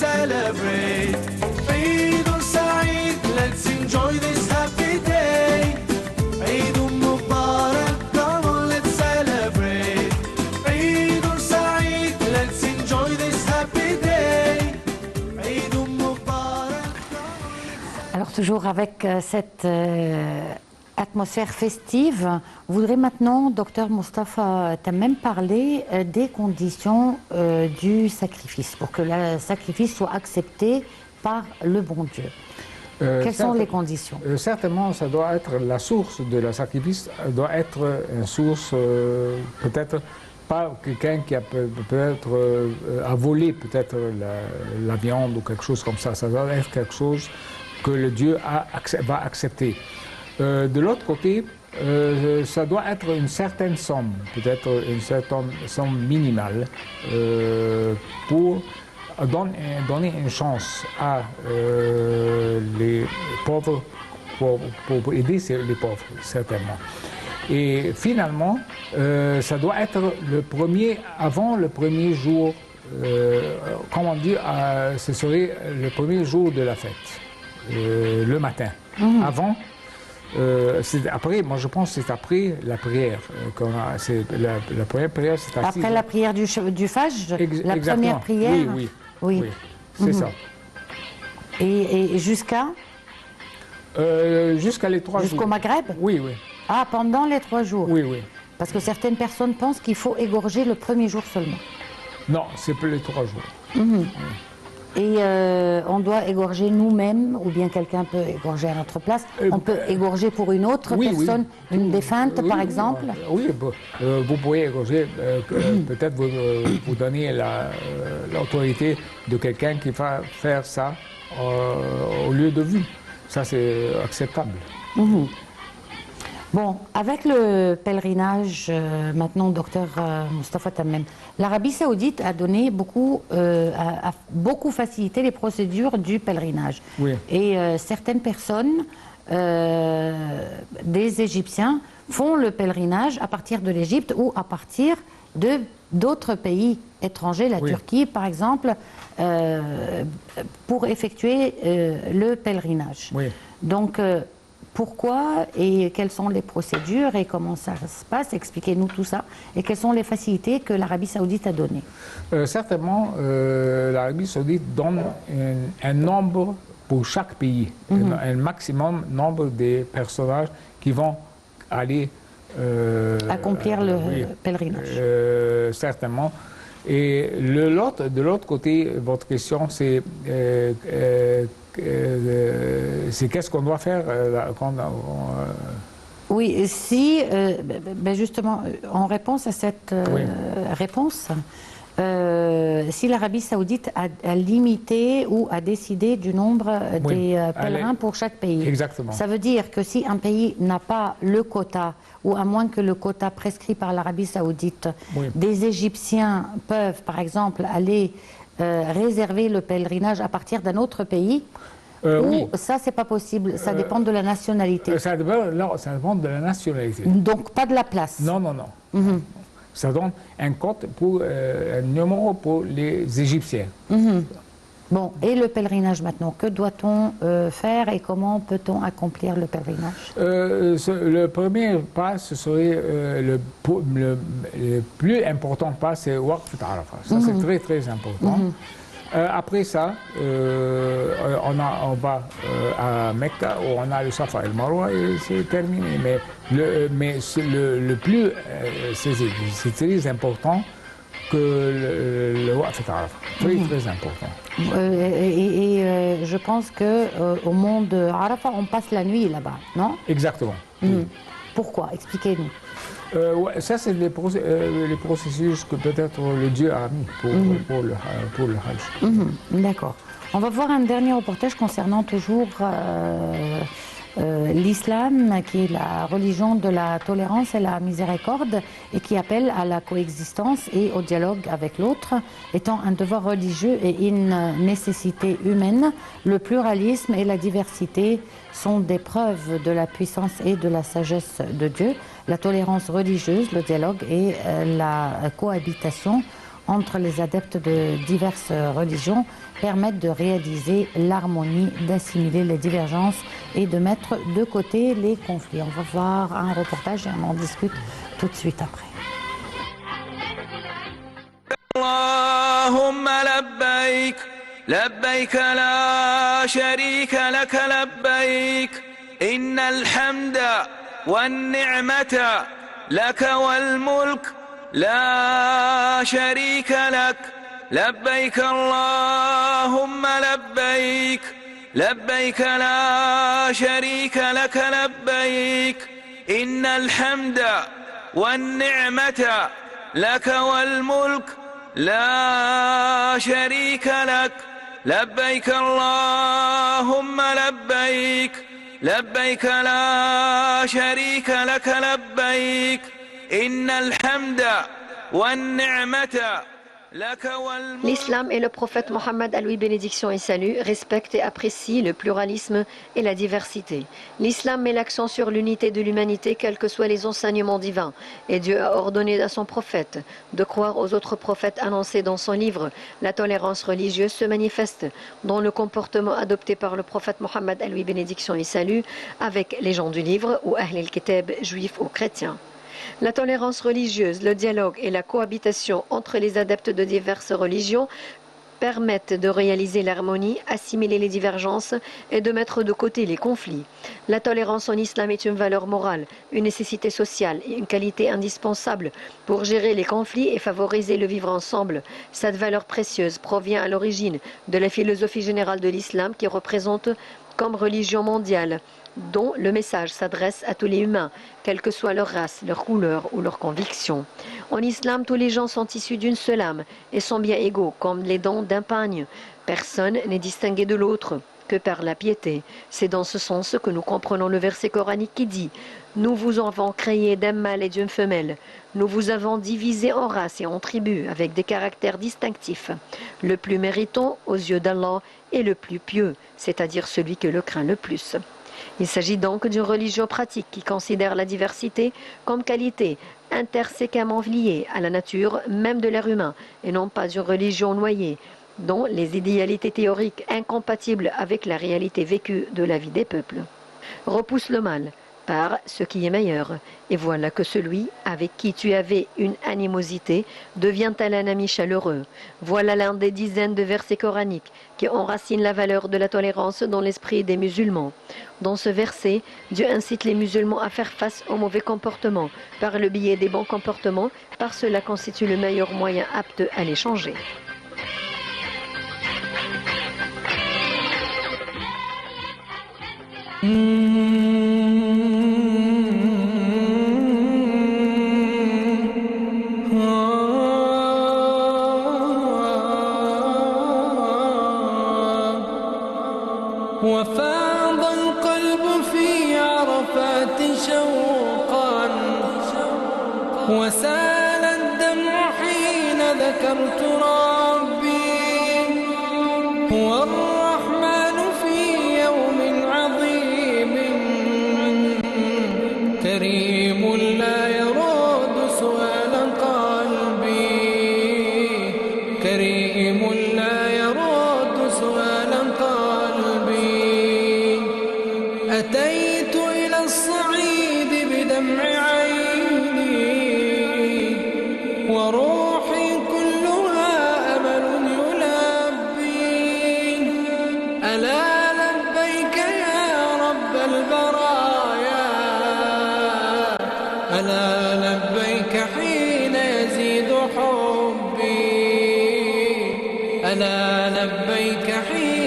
celebrate. Eid Saeed, let's enjoy this happy day. Eid Mubarak, come on, let's celebrate. Eid Saeed, let's enjoy this happy day. Eid Mubarak. Alors toujours avec cette atmosphère festive, on voudrait maintenant, docteur Moustapha Tammem, parler des conditions du sacrifice, pour que le sacrifice soit accepté par le bon Dieu. Quelles sont les conditions? Certainement, ça doit être la source de la sacrifice, doit être une source, peut-être pas quelqu'un qui a peut-être a volé peut-être la viande ou quelque chose comme ça. Ça doit être quelque chose que le Dieu va accepter. De l'autre côté, ça doit être une certaine somme, peut-être une certaine somme minimale, pour donner une chance à les pauvres, pour aider les pauvres, certainement. Et finalement, ça doit être le premier, avant le premier jour, comment dire, ce serait le premier jour de la fête, le matin. Avant, après, moi je pense que c'est après la prière. La première prière, c'est après la prière du Fajr, la exactement. première prière. Oui, c'est ça. Et jusqu'à jusqu'à les 3 jours. Jusqu'au Maghreb? Oui. Ah, pendant les 3 jours? Oui. Parce que certaines personnes pensent qu'il faut égorger le premier jour seulement. Non, c'est pour les 3 jours. Et on doit égorger nous-mêmes, ou bien quelqu'un peut égorger à notre place. On peut égorger pour une autre personne, une défunte par exemple. Oui, vous pouvez égorger, peut-être vous donner l'autorité de quelqu'un qui va faire ça au lieu de vous. Ça, c'est acceptable. Bon, avec le pèlerinage, maintenant, docteur Moustapha Tammem, l'Arabie Saoudite a donné a beaucoup facilité les procédures du pèlerinage. Oui. Et certaines personnes, des Égyptiens, font le pèlerinage à partir de l'Égypte ou à partir d'autres pays étrangers, la Turquie par exemple, pour effectuer le pèlerinage. Oui. Donc, pourquoi et quelles sont les procédures et comment ça se passe? Expliquez-nous tout ça. Et quelles sont les facilités que l'Arabie Saoudite a données? Certainement, l'Arabie Saoudite donne un nombre pour chaque pays, un maximum nombre de personnages qui vont aller accomplir le pèlerinage. Certainement. Et de l'autre côté, votre question, c'est qu'est-ce qu'on doit faire Oui, si, justement, en réponse à cette réponse, si l'Arabie Saoudite a limité ou a décidé du nombre des pèlerins pour chaque pays. Exactement. Ça veut dire que si un pays n'a pas le quota, ou à moins que le quota prescrit par l'Arabie Saoudite, des Égyptiens peuvent, par exemple, aller réserver le pèlerinage à partir d'un autre pays, ou ça, c'est pas possible, ça dépend de la nationalité. Ça dépend de la nationalité. Donc, pas de la place. Non. Ça donne un code pour un numéro pour les Égyptiens. Bon, et le pèlerinage maintenant, que doit-on faire et comment peut-on accomplir le pèlerinage? Le premier pas, ce serait le plus important pas, c'est Waqf Arafat. Ça, c'est très très important. Après ça, on va à Mecca où on a le Safa et le Marwa et c'est terminé. Mais le plus, c'est très important que le Waqf Arafat. Très très important. Je pense qu'au monde de Arafat, on passe la nuit là-bas, non? Exactement. Pourquoi? Expliquez-nous. Ça, c'est les processus que peut-être le Dieu a mis pour le Hajj. D'accord. On va voir un dernier reportage concernant toujours l'islam, qui est la religion de la tolérance et la miséricorde, et qui appelle à la coexistence et au dialogue avec l'autre, étant un devoir religieux et une nécessité humaine. Le pluralisme et la diversité sont des preuves de la puissance et de la sagesse de Dieu. La tolérance religieuse, le dialogue et la cohabitation entre les adeptes de diverses religions permettent de réaliser l'harmonie, d'assimiler les divergences et de mettre de côté les conflits. On va voir un reportage et on en discute tout de suite après. اللهم لبيك لبيك لا شريك لك لبيك إن الحمد والنعمة لك والملك لا شريك لك لبيك اللهم لبيك لبيك لا شريك لك لبيك إن الحمد والنعمة لك والملك لا شريك لك لبيك اللهم لبيك لبيك لا شريك لك لبيك إن الحمد والنعمة لك والملك. L'islam et le prophète Mohammed, à lui bénédiction et salut, respectent et apprécient le pluralisme et la diversité. L'islam met l'accent sur l'unité de l'humanité, quels que soient les enseignements divins. Et Dieu a ordonné à son prophète de croire aux autres prophètes annoncés dans son livre. La tolérance religieuse se manifeste dans le comportement adopté par le prophète Mohammed, à lui bénédiction et salut, avec les gens du livre ou Ahl al-Kitab, juifs ou chrétiens. La tolérance religieuse, le dialogue et la cohabitation entre les adeptes de diverses religions permettent de réaliser l'harmonie, assimiler les divergences et de mettre de côté les conflits. La tolérance en islam est une valeur morale, une nécessité sociale et une qualité indispensable pour gérer les conflits et favoriser le vivre ensemble. Cette valeur précieuse provient à l'origine de la philosophie générale de l'islam qui représente comme religion mondiale, dont le message s'adresse à tous les humains, quelle que soit leur race, leur couleur ou leur conviction. En islam, tous les gens sont issus d'une seule âme et sont bien égaux, comme les dents d'un pagne. Personne n'est distingué de l'autre que par la piété. C'est dans ce sens que nous comprenons le verset coranique qui dit « Nous vous avons créé d'un mâle et d'une femelle. Nous vous avons divisé en races et en tribus avec des caractères distinctifs. Le plus méritant aux yeux d'Allah est le plus pieux, c'est-à-dire celui que le craint le plus. » Il s'agit donc d'une religion pratique qui considère la diversité comme qualité interséquemment liée à la nature même de l'être humain et non pas d'une religion noyée dont les idéalités théoriques incompatibles avec la réalité vécue de la vie des peuples. Repousse le mal par ce qui est meilleur, et voilà que celui avec qui tu avais une animosité devient-elle un ami chaleureux. Voilà l'un des dizaines de versets coraniques qui enracinent la valeur de la tolérance dans l'esprit des musulmans. Dans ce verset, Dieu incite les musulmans à faire face aux mauvais comportements par le biais des bons comportements, car cela constitue le meilleur moyen apte à les changer. وفاض القلب في عرفات شوقا وسال الدمع حين ذكرت ربي هو الرحمن في يوم عظيم كريم لا يرد سؤال قلبي كريم لا يرد سؤال قلبي أتيت إلى الصعيد بدمع عيني وروحي كلها أمل يلبي ألا لبيك يا رب البرايا ألا لبيك حين يزيد حبي ألا لبيك حين